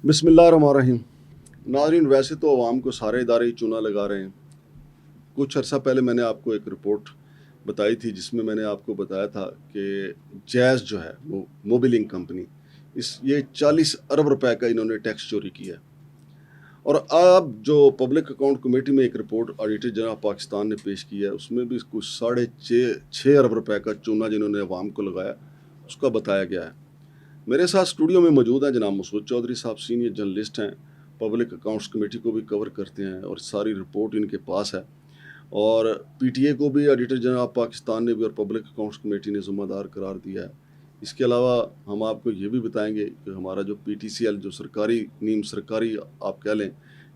بسم اللہ الرحمن الرحیم. ناظرین، ویسے تو عوام کو سارے ادارے ہی چونا لگا رہے ہیں. کچھ عرصہ پہلے میں نے آپ کو ایک رپورٹ بتائی تھی جس میں نے آپ کو بتایا تھا کہ جیز جو ہے وہ موبیلنگ کمپنی یہ 40 ارب روپے کا انہوں نے ٹیکس چوری کیا ہے. اور اب جو پبلک اکاؤنٹ کمیٹی میں ایک رپورٹ آڈیٹر جنرل پاکستان نے پیش کی ہے اس میں بھی کچھ 6.5 ارب روپے کا چونا جنہوں نے عوام کو لگایا اس کا بتایا گیا ہے. میرے ساتھ اسٹوڈیو میں موجود ہیں جناب مسعود چودھری صاحب، سینئر جرنلسٹ ہیں، پبلک اکاؤنٹس کمیٹی کو بھی کور کرتے ہیں اور ساری رپورٹ ان کے پاس ہے. اور پی ٹی اے کو بھی آڈیٹر جنرل آف پاکستان نے بھی اور پبلک اکاؤنٹس کمیٹی نے ذمہ دار قرار دیا ہے. اس کے علاوہ ہم آپ کو یہ بھی بتائیں گے کہ ہمارا جو پی ٹی سی ایل جو سرکاری نیم سرکاری آپ کہہ لیں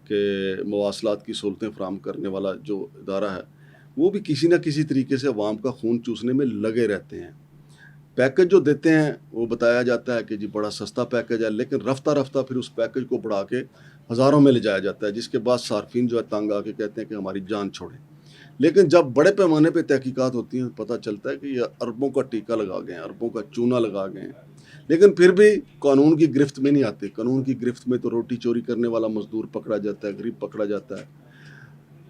کہ مواصلات کی سہولتیں فراہم کرنے والا جو ادارہ ہے وہ بھی کسی نہ کسی طریقے سے عوام کا خون چوسنے میں لگے رہتے ہیں. پیکج جو دیتے ہیں وہ بتایا جاتا ہے کہ جی بڑا سستا پیکج ہے، لیکن رفتہ رفتہ پھر اس پیکج کو بڑھا کے ہزاروں میں لے جایا جاتا ہے، جس کے بعد صارفین جو ہے تنگ آ کے کہتے ہیں کہ ہماری جان چھوڑیں. لیکن جب بڑے پیمانے پہ تحقیقات ہوتی ہیں پتہ چلتا ہے کہ یہ اربوں کا ٹیکہ لگا گئے ہیں، اربوں کا چونا لگا گئے ہیں، لیکن پھر بھی قانون کی گرفت میں نہیں آتے. قانون کی گرفت میں تو روٹی چوری کرنے والا مزدور پکڑا جاتا ہے، غریب پکڑا جاتا ہے.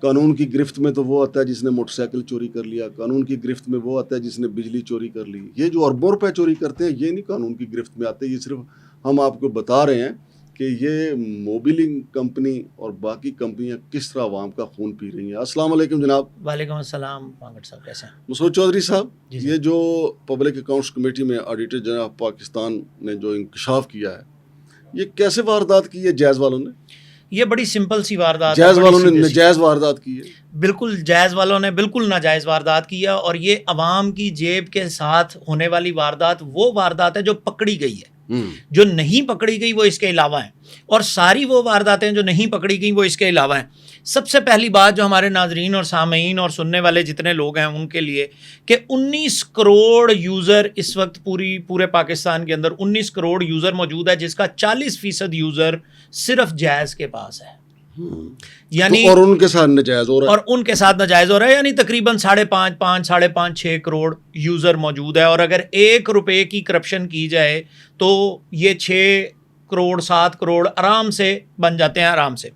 قانون کی گرفت میں تو وہ آتا ہے جس نے موٹر سائیکل چوری کر لیا، قانون کی گرفت میں وہ آتا ہے جس نے بجلی چوری کر لی. یہ جو اربوں روپے چوری کرتے ہیں یہ نہیں قانون کی گرفت میں آتے. یہ صرف ہم آپ کو بتا رہے ہیں کہ یہ موبیلنگ کمپنی اور باقی کمپنیاں کس طرح عوام کا خون پی رہی ہیں. السلام علیکم جناب. وعلیکم السلام مانگٹ صاحب، کیسے ہیں؟ مسعود چودھری صاحب، جی یہ جو پبلک اکاؤنٹس کمیٹی میں آڈیٹر جنرل آف پاکستان نے جو انکشاف کیا ہے یہ کیسے واردات کی ہے جیز والوں نے؟ یہ بڑی سمپل سی واردات جیز والوں نے ناجائز واردات کی ہے. بالکل جائز والوں نے بالکل ناجائز واردات کیا، اور یہ عوام کی جیب کے ساتھ ہونے والی واردات وہ واردات ہے جو پکڑی گئی ہے. جو نہیں پکڑی گئی وہ اس کے علاوہ ہیں، اور ساری وہ وارداتیں جو نہیں پکڑی گئی وہ اس کے علاوہ ہیں. سب سے پہلی بات جو ہمارے ناظرین اور سامعین اور سننے والے جتنے لوگ ہیں ان کے لیے کہ 19 کروڑ یوزر اس وقت پورے پاکستان کے اندر 19 کروڑ یوزر موجود ہے، جس کا 40% یوزر صرف جائز کے پاس ہے. یعنی اور ان کے ساتھ ناجائز ہو رہا ہے، اور ان کے ساتھ ناجائز ہو رہا ہے. یعنی تقریباً 5.5 کروڑ یوزر موجود ہے، اور اگر 1 روپے کی کرپشن کی جائے تو یہ 6 کروڑ 7 کروڑ آرام سے بن جاتے ہیں، آرام سے.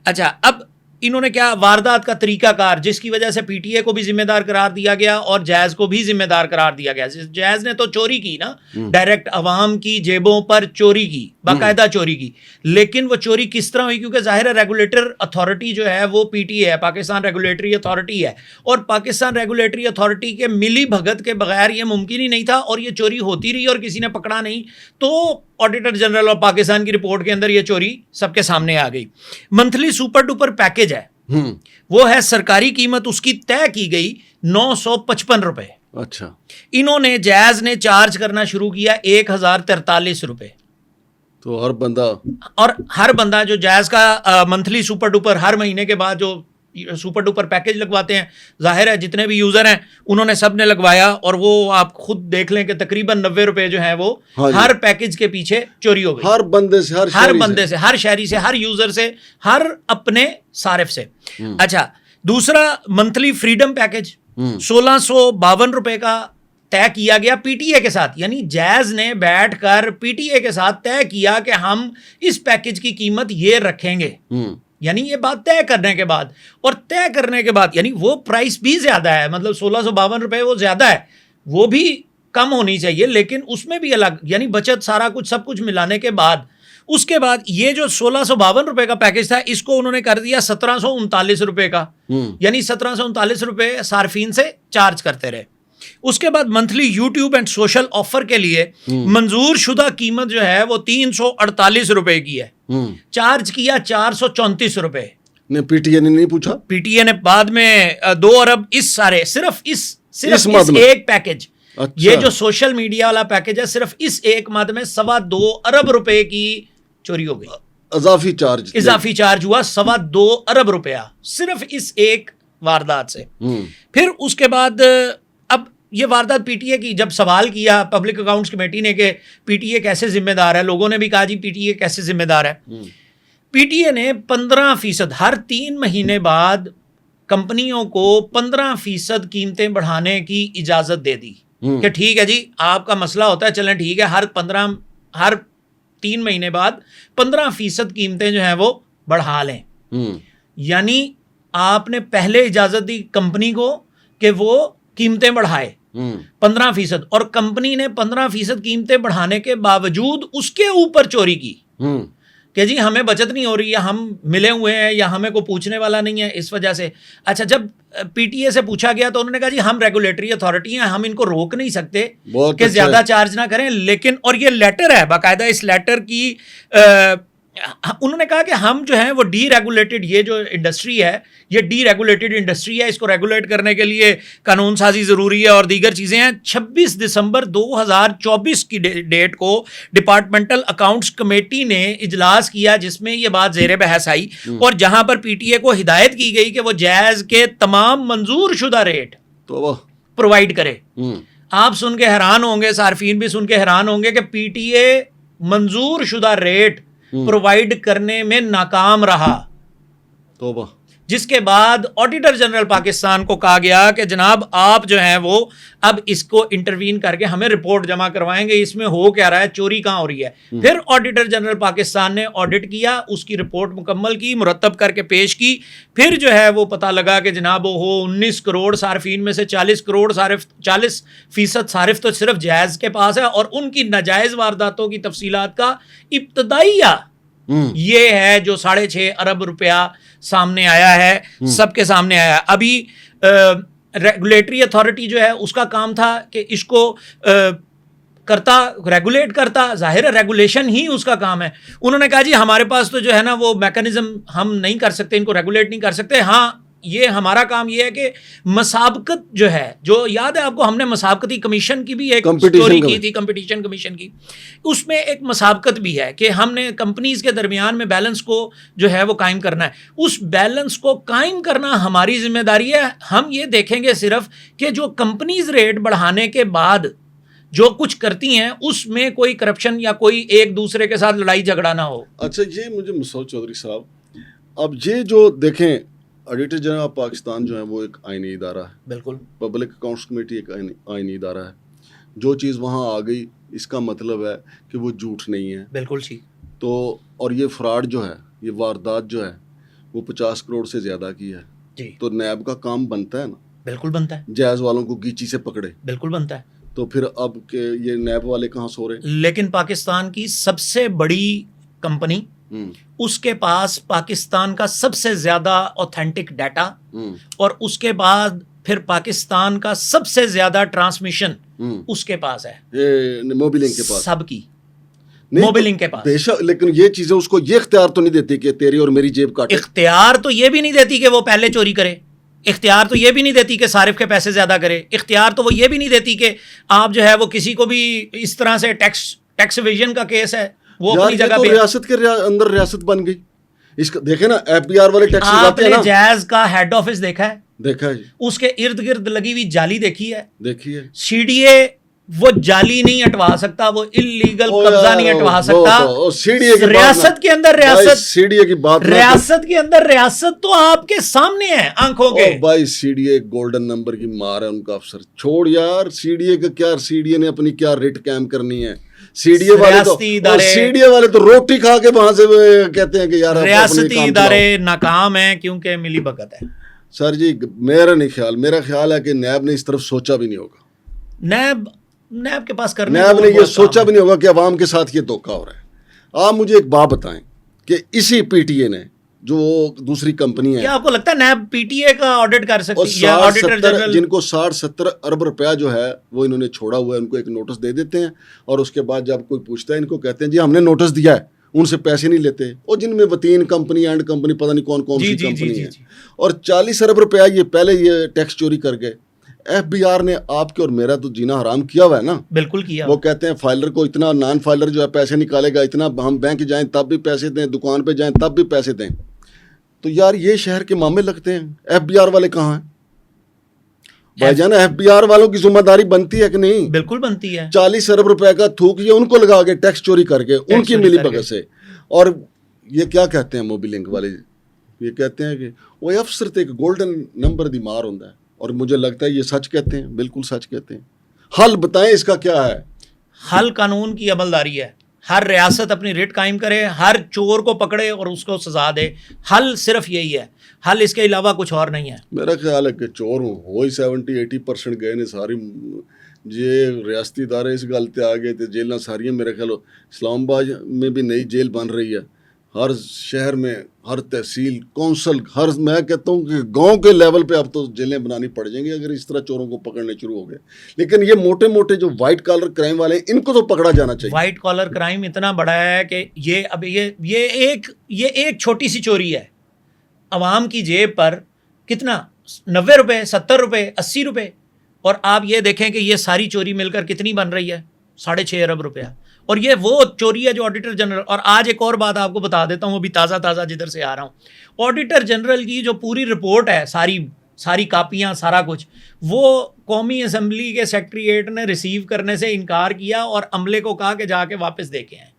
اچھا، اب انہوں نے کیا واردات کا طریقہ کار جس کی وجہ سے پی ٹی اے کو بھی ذمہ دار قرار دیا گیا اور جائز کو بھی ذمہ دار قرار دیا گیا. جائز نے تو چوری کی نا، ڈائریکٹ عوام کی جیبوں پر چوری کی، باقاعدہ چوری کی. لیکن وہ چوری کس طرح ہوئی؟ کیونکہ ظاہر ہے ریگولیٹر اتھارٹی جو ہے وہ پی ٹی اے ہے، پاکستان ریگولیٹری اتھارٹی ہے، اور پاکستان ریگولیٹری اتھارٹی کے ملی بھگت کے بغیر یہ ممکن ہی نہیں تھا، اور یہ چوری ہوتی رہی اور کسی نے پکڑا نہیں. تو آڈیٹر جنرل آف پاکستان کی رپورٹ کے اندر یہ چوری سب کے سامنے آ گئی. منتھلی سپر ڈوپر پیکج ہے، وہ ہے سرکاری قیمت اس کی طے کی گئی 955 روپے. اچھا، انہوں نے جائز نے چارج کرنا شروع کیا 1043 روپے. تو ہر بندہ جو جائز کا منتھلی سپر ڈوپر ہر مہینے کے بعد جو سپر ڈوپر پیکج لگواتے ہیں، ظاہر ہے جتنے بھی یوزر ہیں انہوں نے سب نے لگوایا، اور وہ آپ خود دیکھ لیں کہ تقریباً 90 روپے جو ہیں وہ ہر پیکج کے پیچھے چوری ہو گئی. ہر بندے سے، ہر شہری سے، ہر یوزر سے، ہر اپنے صارف سے. اچھا، دوسرا منتھلی فریڈم پیکج 1652 روپے کا طے کیا گیا پی ٹی اے کے ساتھ. یعنی جائز نے بیٹھ کر پی ٹی اے کے ساتھ طے کیا کہ ہم اس پیکج کی قیمت یہ رکھیں گے. یعنی یہ بات طے کرنے کے بعد، اور طے کرنے کے بعد یعنی وہ پرائس بھی زیادہ ہے، مطلب 1652 روپے وہ زیادہ ہے، وہ بھی کم ہونی چاہیے، لیکن اس میں بھی الگ، یعنی بچت سارا کچھ سب کچھ ملانے کے بعد اس کے بعد یہ جو 1652 روپے کا پیکج تھا اس کو انہوں نے کر دیا 1739 روپے کا. یعنی 1739 روپے صارفین سے چارج کرتے رہے. اس کے بعد monthly YouTube and social offer کے لیے منظور شدہ قیمت جو ہے وہ 348 روپے کی ہے، چارج کیا 434 روپے. پی ٹی اے نے نہیں پوچھا، پی ٹی اے نے بعد میں 2 ارب اس سارے صرف ایک پیکج، یہ جو سوشل میڈیا والا پیکج ہے، صرف اس ایک مد میں 2.25 ارب روپے کی چوری ہو گئی. اضافی چارج ہوا 2.25 ارب روپیہ صرف اس ایک واردات سے. پھر اس کے بعد اب یہ واردات پی ٹی اے کی جب سوال کیا پبلک اکاؤنٹس کمیٹی نے کہ پی ٹی اے کیسے ذمہ دار ہے، لوگوں نے بھی کہا جی پی ٹی اے کیسے ذمہ دار ہے. پی ٹی اے نے 15% ہر 3 مہینے بعد کمپنیوں کو 15% قیمتیں بڑھانے کی اجازت دے دی کہ ٹھیک ہے جی آپ کا مسئلہ ہوتا ہے، چلیں ٹھیک ہے، ہر 3 مہینے بعد 15% قیمتیں جو ہیں وہ بڑھا لیں. یعنی آپ نے پہلے اجازت دی کمپنی کو کہ وہ قیمتیں بڑھائے 15%، اور کمپنی نے 15% قیمتیں بڑھانے کے باوجود اس کے اوپر چوری کی کہ جی ہمیں بچت نہیں ہو رہی ہے، ہم ملے ہوئے ہیں یا ہمیں کوئی پوچھنے والا نہیں ہے اس وجہ سے. اچھا، جب پی ٹی اے سے پوچھا گیا تو انہوں نے کہا جی ہم ریگولیٹری اتھارٹی ہیں، ہم ان کو روک نہیں سکتے کہ زیادہ چارج نہ کریں. لیکن اور یہ لیٹر ہے باقاعدہ، اس لیٹر کی انہوں نے کہا کہ ہم جو ہیں وہ ڈی ریگولیٹڈ، یہ جو انڈسٹری ہے یہ ڈی ریگولیٹڈ انڈسٹری ہے، اس کو ریگولیٹ کرنے کے لیے قانون سازی ضروری ہے اور دیگر چیزیں ہیں. 26 دسمبر 2024 کی ڈیٹ کو ڈپارٹمنٹل اکاؤنٹس کمیٹی نے اجلاس کیا جس میں یہ بات زیر بحث آئی، اور جہاں پر پی ٹی اے کو ہدایت کی گئی کہ وہ جائز کے تمام منظور شدہ ریٹ پرووائڈ کرے. آپ سن کے حیران ہوں گے، صارفین بھی سن کے حیران ہوں گے کہ پی ٹی اے منظور شدہ ریٹ پرووائڈ کرنے میں ناکام رہا. توبہ. جس کے بعد آڈیٹر جنرل پاکستان کو کہا گیا کہ جناب آپ جو ہیں وہ اب اس کو انٹروین کر کے ہمیں رپورٹ جمع کروائیں گے، اس میں ہو کیا رہا ہے، چوری کہاں ہو رہی ہے. پھر آڈیٹر جنرل پاکستان نے آڈٹ کیا، اس کی رپورٹ مکمل کی، مرتب کر کے پیش کی. پھر جو ہے وہ پتہ لگا کہ جناب وہ 19 کروڑ صارفین میں سے 40 کروڑ صارف، 40% صارف تو صرف جائز کے پاس ہے، اور ان کی ناجائز وارداتوں کی تفصیلات کا ابتدائیہ یہ ہے جو 6.5 ارب روپیہ سامنے آیا ہے، سب کے سامنے آیا ہے. ابھی ریگولیٹری اتھارٹی جو ہے اس کا کام تھا کہ اس کو کرتا، ریگولیٹ کرتا، ظاہر ہے ریگولیشن ہی اس کا کام ہے. انہوں نے کہا جی ہمارے پاس تو جو ہے نا وہ میکانزم ہم نہیں کر سکتے، ان کو ریگولیٹ نہیں کر سکتے. ہاں یہ ہمارا کام یہ ہے کہ مسابقت جو ہے، جو یاد ہے آپ کو ہم نے مسابقتی کمیشن کی بھی ایک سٹوری کی تھی، کمپٹیشن کمیشن کی، اس میں ایک مسابقت بھی ہے کہ ہم نے کمپنیز کے درمیان میں بیلنس کو جو ہے وہ قائم کرنا ہے. اس بیلنس کو قائم کرنا ہماری ذمہ داری ہے. ہم یہ دیکھیں گے صرف کہ جو کمپنیز ریٹ بڑھانے کے بعد جو کچھ کرتی ہیں اس میں کوئی کرپشن یا کوئی ایک دوسرے کے ساتھ لڑائی جھگڑا نہ ہو. اچھا، یہ مجھے مسعود چودھری صاحب، اب یہ جو دیکھیں آڈیٹر جنرل آف پاکستان جو ہے وہ ایک آئینی ادارہ ہے. بالکل. پبلک اکاؤنٹس کمیٹی ایک آئینی ادارہ ہے. جو چیز وہاں آ گئی اس کا مطلب ہے کہ وہ جھوٹ نہیں ہے. بالکل ٹھیک. تو اور یہ فراڈ جو ہے، یہ واردات جو ہے وہ 50 کروڑ سے زیادہ کی ہے. جی. تو نیب کا کام بنتا ہے نا. بالکل بنتا ہے. جائز والوں کو گیچی سے پکڑے. بالکل بنتا ہے. تو پھر اب کہ یہ نیب والے کہاں سو رہے؟ لیکن پاکستان کی سب سے بڑی کمپنی، اس کے پاس پاکستان کا سب سے زیادہ اوتھینٹک ڈیٹا، اور اس کے بعد پھر پاکستان کا سب سے زیادہ ٹرانسمیشن اس کے پاس ہے، موبی لنک کے پاس، سب کی موبی لنک کے پاس. بے شک، لیکن یہ چیزیں اس کو یہ اختیار تو نہیں دیتی کہ تیری اور میری جیب کاٹے. اختیار تو یہ بھی نہیں دیتی کہ وہ پہلے چوری کرے، اختیار تو یہ بھی نہیں دیتی کہ صارف کے پیسے زیادہ کرے، اختیار تو وہ یہ بھی نہیں دیتی کہ آپ جو ہے وہ کسی کو بھی اس طرح سے ٹیکس ایویژن کا کیس ہے وہ اپنی جگہ پہ. ریاست کے اندر ریاست بن گئی. اس کا دیکھیں نا، ایف بی آر والے ٹیکس لگاتے ہیں نا. آپ نے جائز کا ہیڈ آفس دیکھا ہے؟ دیکھا ہے جی. اس کے ارد گرد لگی ہوئی جالی دیکھی ہے؟ دیکھی ہے. سی ڈی اے وہ جالی نہیں ہٹوا سکتا، وہ اللیگل قبضہ نہیں ہٹوا سکتا. ریاست کے اندر ریاست، سی ڈی اے کی بات، ریاست کے اندر ریاست تو آپ کے سامنے ہے آنکھوں کے. بھائی C D A golden number کی مار ہے ان کا افسر. چھوڑ یار سی ڈی اے کا کیا، سی ڈی اے نے اپنی کیا ریٹ قائم کرنی ہے. سی ڈی اے والے تو روٹی کھا کے وہاں سے کہتے ہیں کہ یار ریاستی ادارے ناکام ہیں کیونکہ ملی بھگت ہے. سر جی میرا خیال ہے کہ نیب نے اس طرف سوچا بھی نہیں ہوگا. نیب کے پاس کرنے، نیب نے یہ سوچا بھی نہیں ہوگا کہ عوام کے ساتھ یہ دھوکہ ہو رہا ہے. آپ مجھے ایک بات بتائیں کہ اسی پی ٹی اے نے جو دوسری کمپنی ہے، کیا آپ کو لگتا ہے نیب پی ٹی اے کا آڈٹ کر سکتی ہے؟ آڈیٹر جنرل جن کو 60-70 ارب روپیہ جو ہے وہ انہوں نے چھوڑا ہوا ہے، ان کو ایک نوٹس دے دیتے ہیں، اور اس کے بعد جب کوئی پوچھتا ہے ان کو کہتے ہیں جی ہم نے نوٹس دیا ہے، ان سے پیسے نہیں لیتے. اور جن میں وتین کمپنی، اینڈ کمپنی، پتہ نہیں کون کون سی کمپنی ہے، اور 40 ارب روپیہ یہ پہلے یہ ٹیکس چوری کر گئے. ایف بی آر نے آپ کے اور میرا تو جینا حرام کیا ہوا ہے نا. بالکل کیا. وہ کہتے ہیں فائلر کو اتنا، نان فائلر جو ہے پیسے نکالے گا اتنا، ہم بینک جائیں تب بھی پیسے دیں، دکان پہ جائیں تب بھی پیسے دیں. تو یار یہ شہر کے معاملے لگتے ہیں. ایف بی آر والے کہاں ہیں بھائی جان؟ ایف بی آر والوں کی ذمہ داری بنتی ہے کہ نہیں؟ بالکل بنتی ہے. 40 ارب روپے کا تھوک یہ ان کو لگا کے ٹیکس چوری کر کے ان کی ملی بھگت سے. اور یہ کیا کہتے ہیں موبی لنک والے؟ یہ کہتے ہیں کہ وہ افسر تے ایک گولڈن نمبر دی مار ہوتا ہے، اور مجھے لگتا ہے یہ سچ کہتے ہیں، بالکل سچ کہتے ہیں. حل بتائیں اس کا کیا ہے؟ حل قانون کی عملداری ہے. ہر ریاست اپنی ریٹ قائم کرے, ہر چور کو پکڑے اور اس کو سزا دے. حل صرف یہی ہے, حل اس کے علاوہ کچھ اور نہیں ہے. میرا خیال ہے کہ چور ہو ہی 70-80% گئے نے ساری جی ریاستی ادارے اس گل تے آ گئے تے جیلاں ساریاں میرے خیال اسلام آباد میں بھی نئی جیل بن رہی ہے, ہر شہر میں, ہر تحصیل کونسل, ہر میں کہتا ہوں کہ گاؤں کے لیول پہ اب تو جیلیں بنانی پڑ جائیں گی اگر اس طرح چوروں کو پکڑنے شروع ہو گئے. لیکن یہ موٹے موٹے جو وائٹ کالر کرائم والے ہیں ان کو تو پکڑا جانا چاہیے. وائٹ کالر کرائم اتنا بڑا ہے کہ یہ اب یہ ایک چھوٹی سی چوری ہے عوام کی جیب پر کتنا 90 روپے 70 روپے 80 روپے, اور آپ یہ دیکھیں کہ یہ ساری چوری مل کر کتنی بن رہی ہے 6.5 ارب روپیہ. اور یہ وہ چوری ہے جو آڈیٹر جنرل, اور آج ایک اور بات آپ کو بتا دیتا ہوں, ابھی تازہ جدھر سے آ رہا ہوں, آڈیٹر جنرل کی جو پوری رپورٹ ہے, ساری کاپیاں سارا کچھ, وہ قومی اسمبلی کے سیکریٹریٹ نے ریسیو کرنے سے انکار کیا اور عملے کو کہا کہ جا کے واپس دے کے آئیں.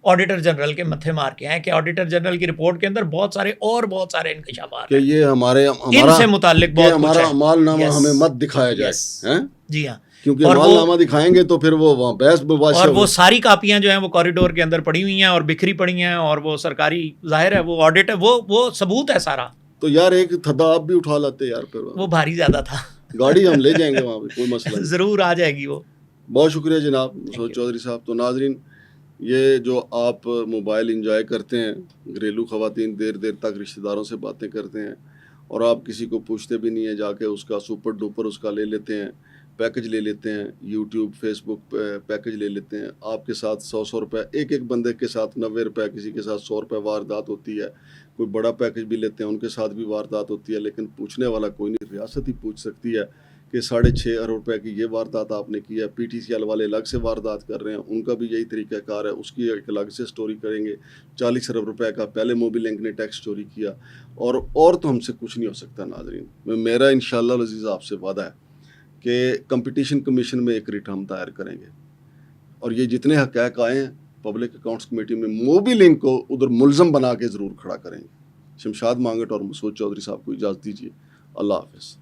آڈیٹر جنرل کے متھے مار کے ہیں کہ آڈیٹر جنرل کی رپورٹ کے اندر بہت سارے انکشافات کہ یہ ان سے متعلق بہت کچھ ہے. ہمارا مال نامہ ہمیں مت دکھایا جائے. جی ہاں, کیونکہ مال نامہ دکھائیں گے تو پھر وہ وہاں بحث بباس, اور وہ ساری کاپیاں جو ہیں وہ کوریڈور کے اندر پڑی ہوئی ہیں اور بکھری پڑی ہیں, اور وہ سرکاری ظاہر ہے وہ آڈٹ ہے, وہ ثبوت ہے سارا. تو یار ایک تھدا آپ بھی اٹھا لاتے یار, پھر وہ بھاری زیادہ تھا, گاڑی ہم لے جائیں گے وہاں پہ, کوئی مسئلہ نہیں. ضرور آ جائے گی وہ. بہت شکریہ جناب مسعود چودھری صاحب. تو ناظرین, یہ جو آپ موبائل انجوائے کرتے ہیں, گھریلو خواتین دیر تک رشتہ داروں سے باتیں کرتے ہیں اور آپ کسی کو پوچھتے بھی نہیں ہیں, جا کے اس کا سپر ڈوپر اس کا لے لیتے ہیں, پیکج لے لیتے ہیں, یوٹیوب فیس بک پیکج لے لیتے ہیں, آپ کے ساتھ 100 روپے, ایک بندے کے ساتھ 90 روپے, کسی کے ساتھ 100 روپے واردات ہوتی ہے. کوئی بڑا پیکج بھی لیتے ہیں, ان کے ساتھ بھی واردات ہوتی ہے, لیکن پوچھنے والا کوئی نہیں. ریاست ہی پوچھ سکتی ہے کہ 6.5 ارب روپے کی یہ واردات آپ نے کی ہے. پی ٹی سی ایل والے الگ سے واردات کر رہے ہیں, ان کا بھی یہی طریقہ کار ہے, اس کی ایک الگ سے سٹوری کریں گے. 40 ارب روپے کا پہلے موبی لنک نے ٹیکس چوری کیا, اور تو ہم سے کچھ نہیں ہو سکتا. ناظرین, میرا انشاءاللہ العزیز آپ سے وعدہ ہے کہ کمپٹیشن کمیشن میں ایک ریٹ ہم دائر کریں گے, اور یہ جتنے حقائق آئے ہیں پبلک اکاؤنٹس کمیٹی میں موبی لنک کو ادھر ملزم بنا کے ضرور کھڑا کریں گے. شمشاد مانگٹ اور مسعود چودھری صاحب کو اجازت دیجیے. اللہ حافظ.